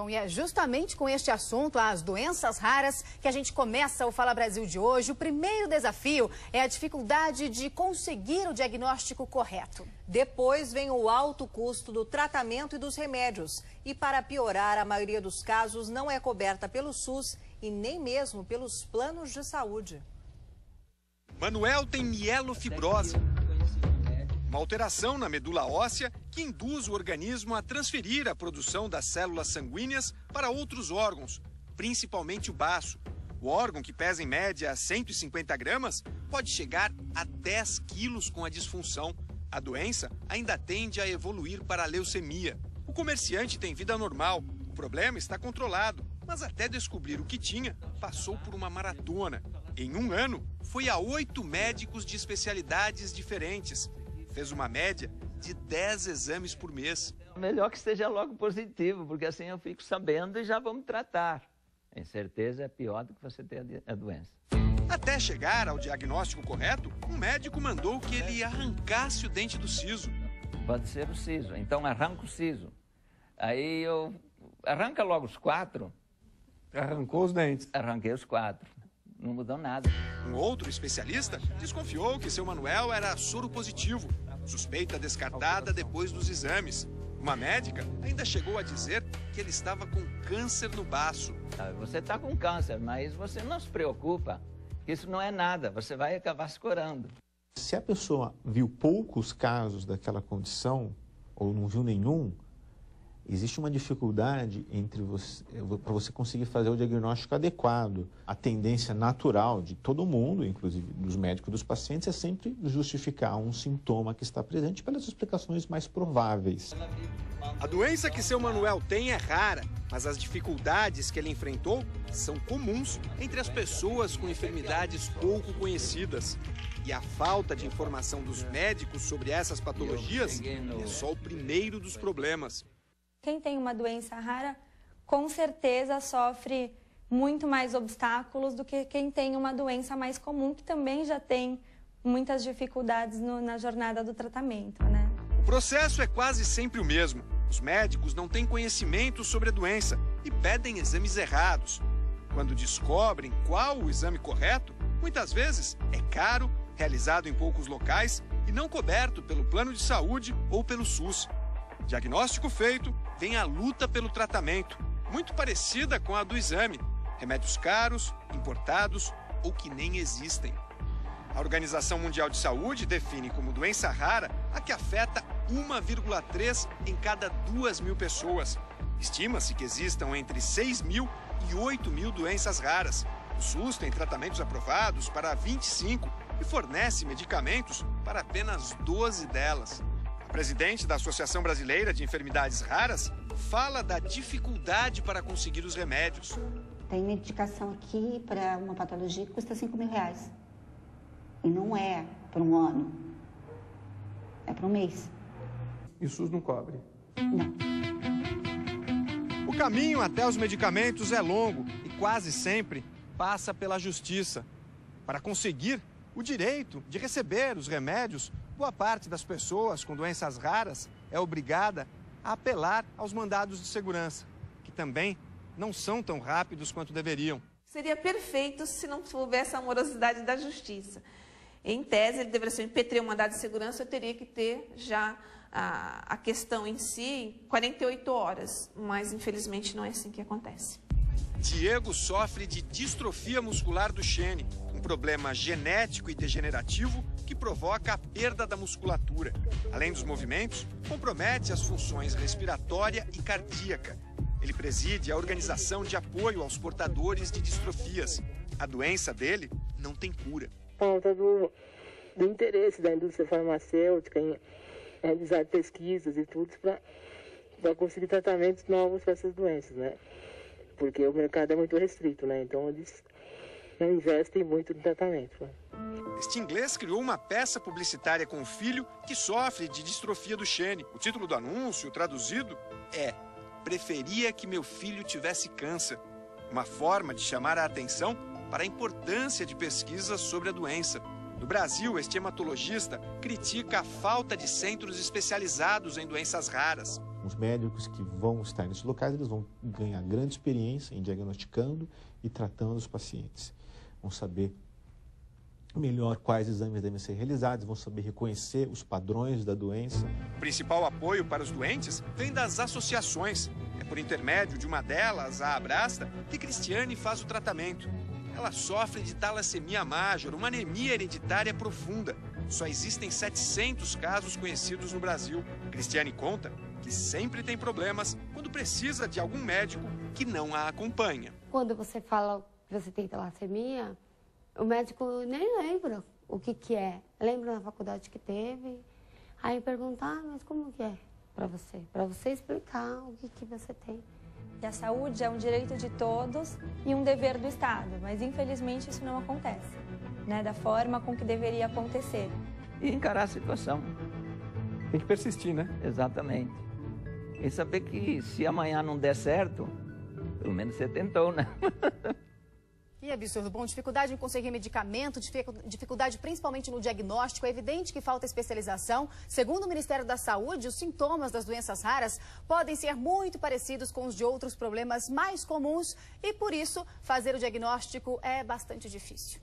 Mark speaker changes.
Speaker 1: Bom, e é justamente com este assunto, as doenças raras, que a gente começa o Fala Brasil de hoje. O primeiro desafio é a dificuldade de conseguir o diagnóstico correto.
Speaker 2: Depois vem o alto custo do tratamento e dos remédios. E para piorar, a maioria dos casos não é coberta pelo SUS e nem mesmo pelos planos de saúde.
Speaker 3: Manuel tem mielofibrose, uma alteração na medula óssea que induz o organismo a transferir a produção das células sanguíneas para outros órgãos, principalmente o baço. O órgão, que pesa em média 150 gramas, pode chegar a 10 quilos com a disfunção. A doença ainda tende a evoluir para a leucemia. O comerciante tem vida normal, o problema está controlado, mas até descobrir o que tinha, passou por uma maratona. Em um ano, foi a 8 médicos de especialidades diferentes. Fez uma média de 10 exames por mês.
Speaker 4: Melhor que esteja logo positivo, porque assim eu fico sabendo e já vamos tratar. Em certeza é pior do que você ter a doença.
Speaker 3: Até chegar ao diagnóstico correto, um médico mandou que ele arrancasse o dente do siso.
Speaker 4: Pode ser o siso, então arranca o siso. Aí eu... Arranca logo os 4.
Speaker 5: Arrancou os dentes.
Speaker 4: Arranquei os 4. Não mudou nada.
Speaker 3: Um outro especialista desconfiou que seu Manuel era soro positivo. Suspeita descartada depois dos exames. Uma médica ainda chegou a dizer que ele estava com câncer no baço.
Speaker 4: Você está com câncer, mas você não se preocupa. Isso não é nada, você vai acabar se curando.
Speaker 6: Se a pessoa viu poucos casos daquela condição, ou não viu nenhum, existe uma dificuldade para você conseguir fazer o diagnóstico adequado. A tendência natural de todo mundo, inclusive dos médicos e dos pacientes, é sempre justificar um sintoma que está presente pelas explicações mais prováveis.
Speaker 3: A doença que seu Manuel tem é rara, mas as dificuldades que ele enfrentou são comuns entre as pessoas com enfermidades pouco conhecidas. E a falta de informação dos médicos sobre essas patologias é só o primeiro dos problemas.
Speaker 7: Quem tem uma doença rara, com certeza sofre muito mais obstáculos do que quem tem uma doença mais comum, que também já tem muitas dificuldades na jornada do tratamento, né?
Speaker 3: O processo é quase sempre o mesmo. Os médicos não têm conhecimento sobre a doença e pedem exames errados. Quando descobrem qual o exame correto, muitas vezes é caro, realizado em poucos locais e não coberto pelo plano de saúde ou pelo SUS. Diagnóstico feito, vem a luta pelo tratamento, muito parecida com a do exame. Remédios caros, importados ou que nem existem. A Organização Mundial de Saúde define como doença rara a que afeta 1,3 em cada 2.000 pessoas. Estima-se que existam entre 6.000 e 8.000 doenças raras. O SUS tem tratamentos aprovados para 25 e fornece medicamentos para apenas 12 delas. A presidente da Associação Brasileira de Enfermidades Raras fala da dificuldade para conseguir os remédios.
Speaker 8: Tem medicação aqui para uma patologia que custa R$5.000. E não é para um ano, é para um mês.
Speaker 5: E o SUS não cobre?
Speaker 8: Não.
Speaker 3: O caminho até os medicamentos é longo e quase sempre passa pela justiça. Para conseguir o direito de receber os remédios, boa parte das pessoas com doenças raras é obrigada a apelar aos mandados de segurança, que também não são tão rápidos quanto deveriam.
Speaker 9: Seria perfeito se não houvesse a morosidade da justiça. Em tese, ele deveria ser impetrei o mandado de segurança, eu teria que ter já a questão em si em 48 horas, mas infelizmente não é assim que acontece.
Speaker 3: Diego sofre de distrofia muscular do Duchenne, um problema genético e degenerativo que provoca a perda da musculatura. Além dos movimentos, compromete as funções respiratória e cardíaca. Ele preside a Organização de Apoio aos Portadores de Distrofias. A doença dele não tem cura.
Speaker 10: Falta do interesse da indústria farmacêutica em realizar pesquisas e tudo para conseguir tratamentos novos para essas doenças, né? Porque o mercado é muito restrito, né? Então eles não investem muito no tratamento. Né?
Speaker 3: Este inglês criou uma peça publicitária com o filho que sofre de distrofia do Duchenne. O título do anúncio, traduzido, é "Preferia que meu filho tivesse câncer". Uma forma de chamar a atenção para a importância de pesquisas sobre a doença. No Brasil, este hematologista critica a falta de centros especializados em doenças raras.
Speaker 6: Os médicos que vão estar nesses locais, eles vão ganhar grande experiência em diagnosticando e tratando os pacientes. Vão saber melhor quais exames devem ser realizados, vão saber reconhecer os padrões da doença.
Speaker 3: O principal apoio para os doentes vem das associações. É por intermédio de uma delas, a Abrasta, que Cristiane faz o tratamento. Ela sofre de talassemia major, uma anemia hereditária profunda. Só existem 700 casos conhecidos no Brasil. Cristiane conta que sempre tem problemas quando precisa de algum médico que não a acompanha.
Speaker 11: Quando você fala que você tem talassemia, o médico nem lembra o que é. Lembra na faculdade que teve. Aí pergunta, mas como que é para você? Para você explicar o que você tem.
Speaker 7: E a saúde é um direito de todos e um dever do Estado, mas infelizmente isso não acontece, né, da forma com que deveria acontecer.
Speaker 4: E encarar a situação.
Speaker 5: Tem que persistir, né?
Speaker 4: Exatamente. E saber que se amanhã não der certo, pelo menos você tentou, né?
Speaker 1: Que absurdo. Bom, dificuldade em conseguir medicamento, dificuldade principalmente no diagnóstico. É evidente que falta especialização. Segundo o Ministério da Saúde, os sintomas das doenças raras podem ser muito parecidos com os de outros problemas mais comuns e, por isso, fazer o diagnóstico é bastante difícil.